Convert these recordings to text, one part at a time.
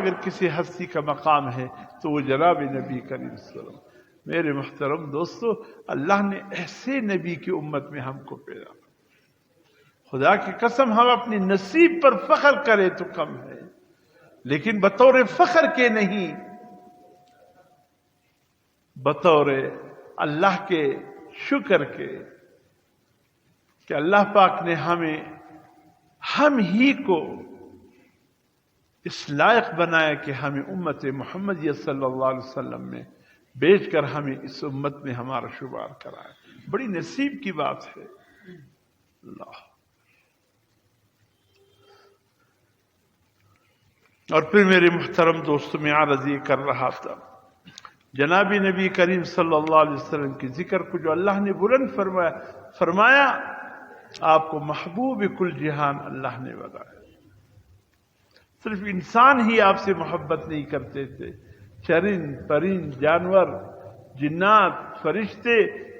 اگر کسی ہستی کا مقام ہے تو وہ جناب نبی کریم صلی اللہ علیہ وسلم۔ میرے محترم دوستو، اللہ نے ایسے نبی کی امت میں ہم کو پیدا، خدا کی قسم ہم اپنی نصیب پر فخر کرے تو کم ہے، لیکن بطور فخر کے نہیں، بطور اللہ کے شکر کے کہ اللہ پاک نے ہم ہی کو اس لائق بنایا کہ ہمیں امت محمدیہ صلی اللہ علیہ وسلم میں بیچ کر ہمیں اس امت میں ہمارا شمار کرایا۔ بڑی نصیب کی بات ہے۔ اللہ، اور پھر میرے محترم دوستو، میں عرض یہ کر رہا تھا جناب نبی کریم صلی اللہ علیہ وسلم کی ذکر کو جو اللہ نے بلند فرمایا، آپ کو محبوب کل جہان اللہ نے بنایا۔ صرف انسان ہی آپ سے محبت نہیں کرتے تھے، چرند پرند جانور جنات فرشتے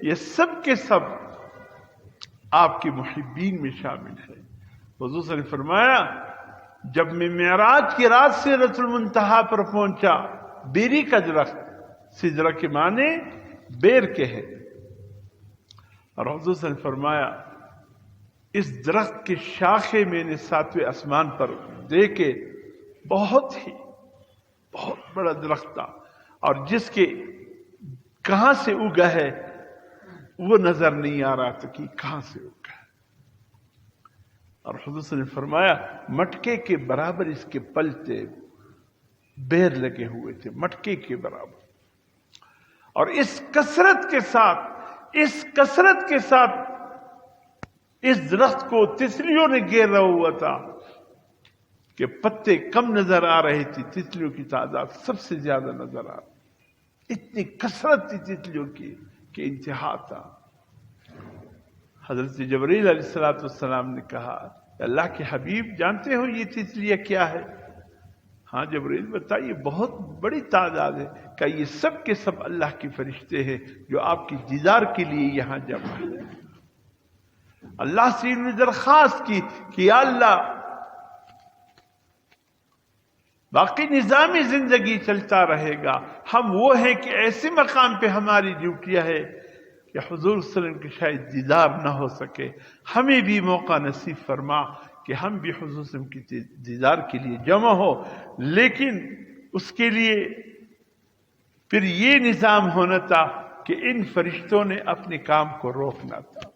یہ سب کے سب آپ کے محبین میں شامل ہیں۔ حضور صلی اللہ علیہ وسلم نے فرمایا، جب میں معراج کی رات سے سدرۃ المنتہا پر پہنچا، بیری کا درخت، سدرہ کے معنی بیر کے ہے، اور حضور صلی اللہ علیہ وسلم نے فرمایا اس درخت کی شاخیں میں نے ساتویں آسمان پر دیکھے، بہت بڑا درخت تھا، اور جس کے کہاں سے اگا ہے وہ نظر نہیں آ رہا تھا کہ کہاں سے اگا ہے، اور حضور صلی اللہ علیہ وسلم نے فرمایا مٹکے کے برابر اس کے پلتے بیر لگے ہوئے تھے، مٹکے کے برابر، اور اس کثرت کے ساتھ اس درخت کو تتلیوں نے گھیرا ہوا تھا کہ پتے کم نظر آ رہے تھے، تتلیوں کی تعداد سب سے زیادہ نظر آ رہی، اتنی کثرت تھی تتلیوں کی کہ انتہا تھا۔ حضرت جبرائیل علیہ السلام نے کہا، اللہ کے حبیب جانتے ہو یہ تتلیاں کیا ہے؟ ہاں جبرائیل بتائیے، بہت بڑی تعداد ہے۔ کہ یہ سب کے سب اللہ کے فرشتے ہیں جو آپ کی دیدار کے لیے یہاں جمع ہیں۔ اللہ سے انہوں نے درخواست کی کہ یا اللہ باقی نظام زندگی چلتا رہے گا، ہم وہ ہیں کہ ایسے مقام پہ ہماری ڈیوٹیاں ہے کہ حضور صلی اللہ علیہ وسلم کی شاید دیدار نہ ہو سکے، ہمیں بھی موقع نصیب فرما کہ ہم بھی حضور صلی اللہ علیہ وسلم کی دیدار کے لیے جمع ہو، لیکن اس کے لیے پھر یہ نظام ہونا تھا کہ ان فرشتوں نے اپنے کام کو روکنا تھا۔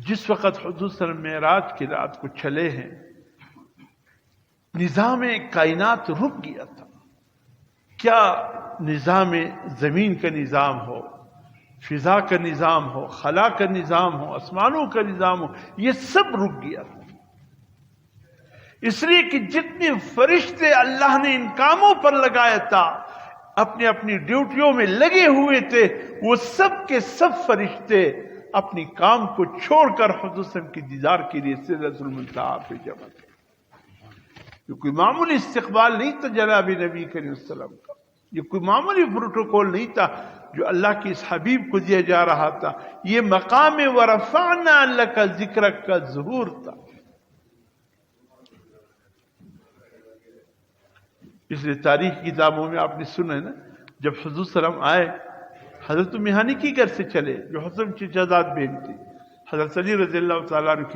جس وقت حضور صلی اللہ علیہ وسلم معراج کی رات کو چلے ہیں، نظام کائنات رک گیا تھا۔ کیا نظام زمین کا نظام ہو، فضا کا نظام ہو، خلا کا نظام ہو، آسمانوں کا نظام ہو، یہ سب رک گیا تھا، اس لیے کہ جتنے فرشتے اللہ نے ان کاموں پر لگایا تھا، اپنی اپنی ڈیوٹیوں میں لگے ہوئے تھے، وہ سب کے سب فرشتے اپنی کام کو چھوڑ کر حضور صلی اللہ علیہ وسلم کی دیدار کے لیے سدرۃ المنتہا پہ جمع تھے۔ یہ کوئی معمولی استقبال نہیں تھا جناب نبی کریم صلی اللہ علیہ وسلم کا، یہ کوئی معمولی پروٹوکول نہیں تھا جو اللہ کی اس حبیب کو دیا جا رہا تھا، یہ مقام ورفعنا لک ذکرک کا ظہور تھا۔ اس لیے تاریخ کی کتابوں میں آپ نے سنا ہے نا، جب حضور صلی اللہ علیہ وسلم آئے، حضرت ام ہانی کی گھر سے چلے جو حضرت کی جزاد بہن تھی، حضرت علی رضی اللہ تعالیٰ عنہ کی